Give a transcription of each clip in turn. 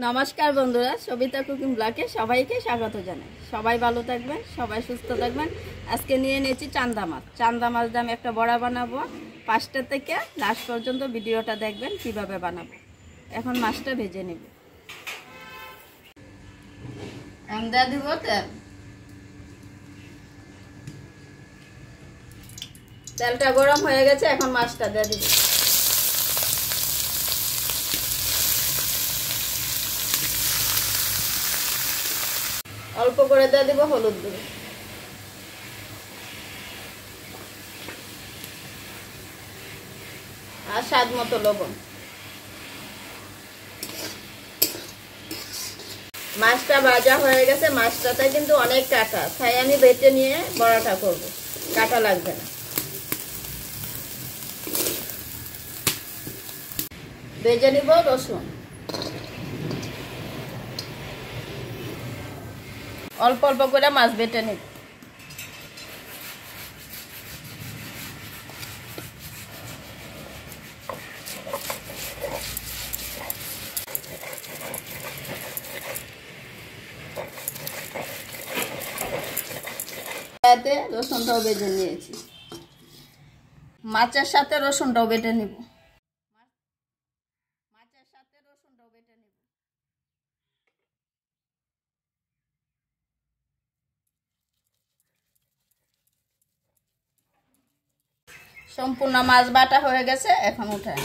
নমস্কার বন্ধুরা, সবিতা কুকিং ব্লগে সবাইকে স্বাগত জানাই। সবাই ভালো থাকবেন, সবাই সুস্থ থাকবেন। আজকে নিয়ে নিয়েছি চান্দা মাছ। চান্দা মাছ দিয়ে আমি একটা বড়া বানাবো। 5টা থেকে লাস্ট পর্যন্ত ভিডিওটা দেখবেন কিভাবে বানাবো। এখন মাছটা ভেজে নেব। আমি দিয়ে দিব তেল। তেলটা গরম হয়ে গেছে, এখন মাছটা দিয়ে দিব। অল্প করে দিয়ে দিব হলুদ গুঁড়ো, আর স্বাদ মতো লবণ। মাছটা ভাজা হয়ে গেছে। মাছটাতে কিন্তু অনেক কাটা, তাই আমি বেটে নিয়ে বড়াটা করব, কাটা লাগবে না। ভেজে নিব রসুন, অল্প অল্প করে মাছ বেটে নিব। এতে রসুনটাও বেটে নিয়েছি, মাছের সাথে রসুনটাও বেটে নিব। সম্পূর্ণ মাছ বাটা হয়ে গেছে, এখন উঠাই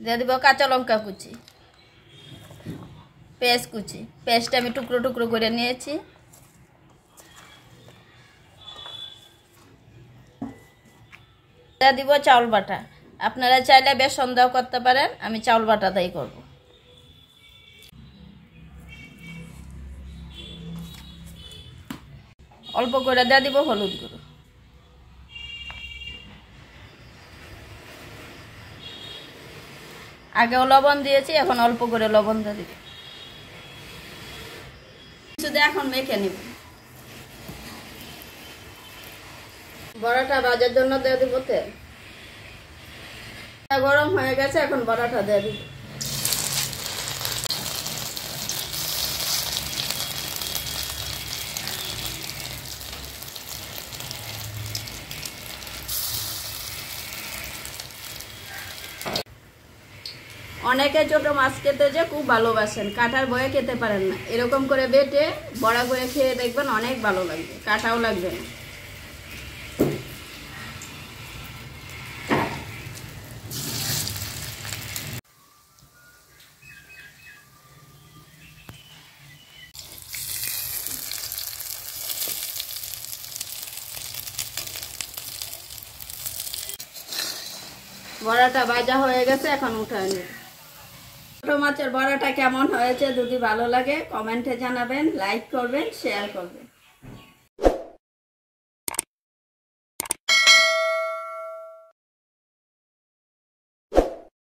দিয়ে দিব কাঁচা লঙ্কা কুচি, পেঁয়াজ কুচি। পেঁয়াজটা আমি টুকরো টুকরো করে নিয়েছি। দিয়ে দিব চাউল বাটা। আপনারা চাইলে বেসন দাও করতে পারেন, আমি চাউল বাটা দাই করব। অল্প করে দিয়ে দিব হলুদ গুঁড়ো, আগেও লবণ দিয়েছি, এখন অল্প করে লবণ দিয়ে দিব। শুধু এখন মেখে নিব। বড়াটা ভাজার জন্য দিয়ে দিব তেল। গরম হয়ে গেছে, এখন বড়াটা দিয়ে দিব। অনেকে ছোট মাছ খেতে যে খুব ভালোবাসেন, কাঁটার ভয়ে খেতে পারেন না। এরকম করে বেটে বড়া করে খেয়ে দেখবেন, অনেক ভালো লাগবে, কাঁটাও লাগবে না। বড়াটা ভাজা হয়ে গেছে, এখন উঠায় নেব। ছোট মাছের বড়াটা কেমন হয়েছে যদি ভালো লাগে কমেন্টে জানাবেন, লাইক করবেন, শেয়ার করবেন।